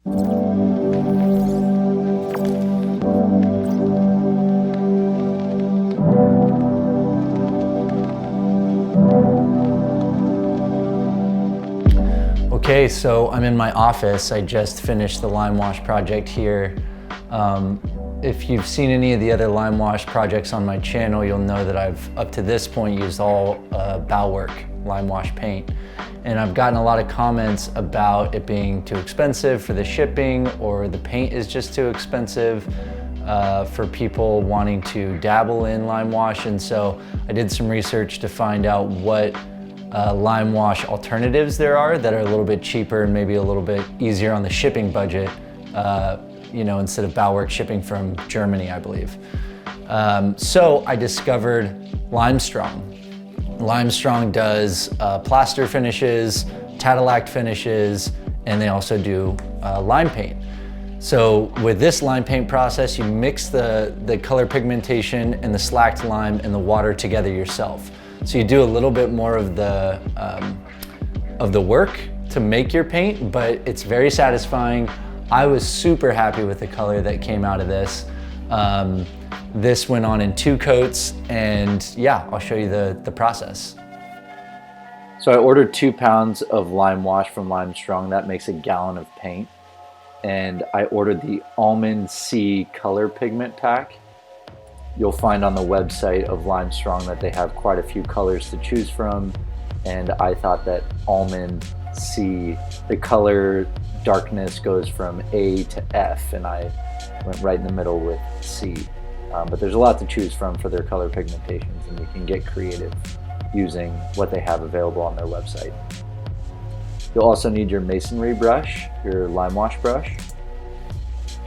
Okay, so I'm in my office. I just finished the Limewash project here. If you've seen any of the other Limewash projects on my channel, you'll know that I've, up to this point, used all Bauwerk Limewash paint. And I've gotten a lot of comments about it being too expensive for the shipping, or the paint is just too expensive for people wanting to dabble in Limewash. And so I did some research to find out what Limewash alternatives there are that are a little bit cheaper and maybe a little bit easier on the shipping budget, you know, instead of Bauwerk shipping from Germany, I believe. So I discovered Limestrong. Limestrong does plaster finishes, Tadillac finishes, and they also do lime paint. So with this lime paint process, you mix the color pigmentation and the slacked lime and the water together yourself. So you do a little bit more of the work to make your paint, but it's very satisfying. I was super happy with the color that came out of this. This went on in 2 coats, and yeah, I'll show you the process. So I ordered 2 pounds of Limewash from Limestrong. That makes a gallon of paint. And I ordered the Almond Sea color pigment pack. You'll find on the website of Limestrong that they have quite a few colors to choose from, and I thought that Almond Sea, the color darkness goes from A to F, and I went right in the middle with C. But there's a lot to choose from for their color pigmentations, and you can get creative using what they have available on their website. You'll also need your masonry brush, your Limewash brush.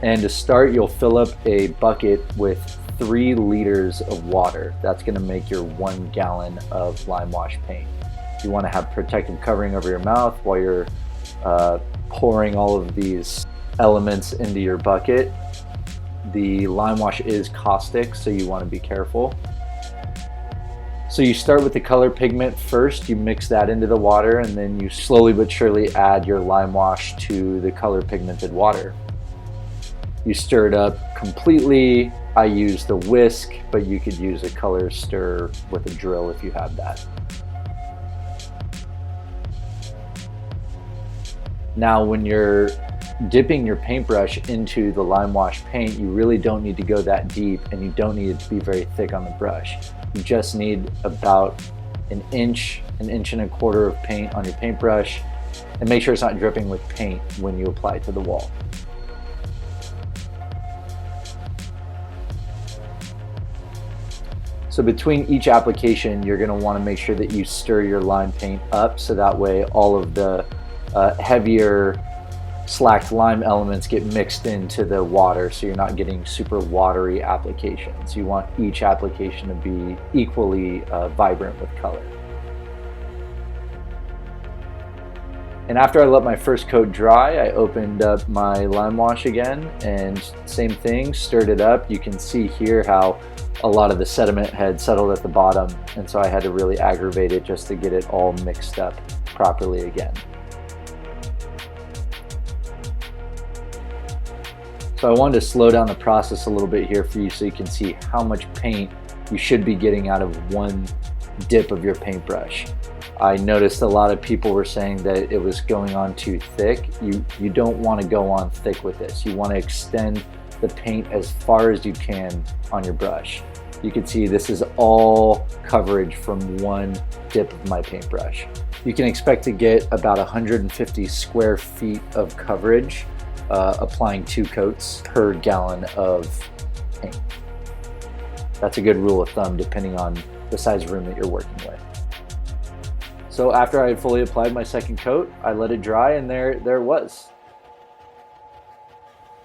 And to start, you'll fill up a bucket with 3 liters of water. That's going to make your 1 gallon of Limewash paint. You want to have protective covering over your mouth while you're pouring all of these elements into your bucket. The Limewash is caustic, so you want to be careful. So you start with the color pigment first, you mix that into the water, and then you slowly but surely add your Limewash to the color pigmented water. You stir it up completely. I used a whisk, but you could use a color stir with a drill if you have that. Now, when you're dipping your paintbrush into the Limewash paint, you really don't need to go that deep, and you don't need it to be very thick on the brush. You just need about an inch and a quarter of paint on your paintbrush, and make sure it's not dripping with paint when you apply it to the wall. So between each application, you're going to want to make sure that you stir your lime paint up, so that way all of the heavier slacked lime elements get mixed into the water, so you're not getting super watery applications. You want each application to be equally vibrant with color. And after I let my first coat dry, I opened up my Limewash again, and same thing, stirred it up. You can see here how a lot of the sediment had settled at the bottom, and so I had to really aggravate it just to get it all mixed up properly again. So I wanted to slow down the process a little bit here for you so you can see how much paint you should be getting out of one dip of your paintbrush. I noticed a lot of people were saying that it was going on too thick. You don't want to go on thick with this. You want to extend the paint as far as you can on your brush. You can see this is all coverage from one dip of my paintbrush. You can expect to get about 150 square feet of coverage applying 2 coats per gallon of paint. That's a good rule of thumb depending on the size of room that you're working with. So after I had fully applied my second coat, I let it dry, and there it was.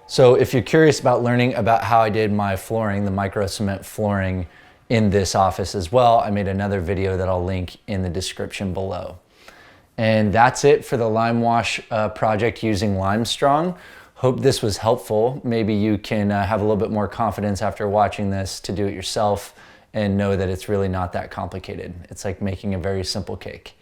So if you're curious about learning about how I did my flooring, the micro cement flooring in this office as well, I made another video that I'll link in the description below. And that's it for the Limewash project using Limestrong. Hope this was helpful. Maybe you can have a little bit more confidence after watching this to do it yourself and know that it's really not that complicated. It's like making a very simple cake.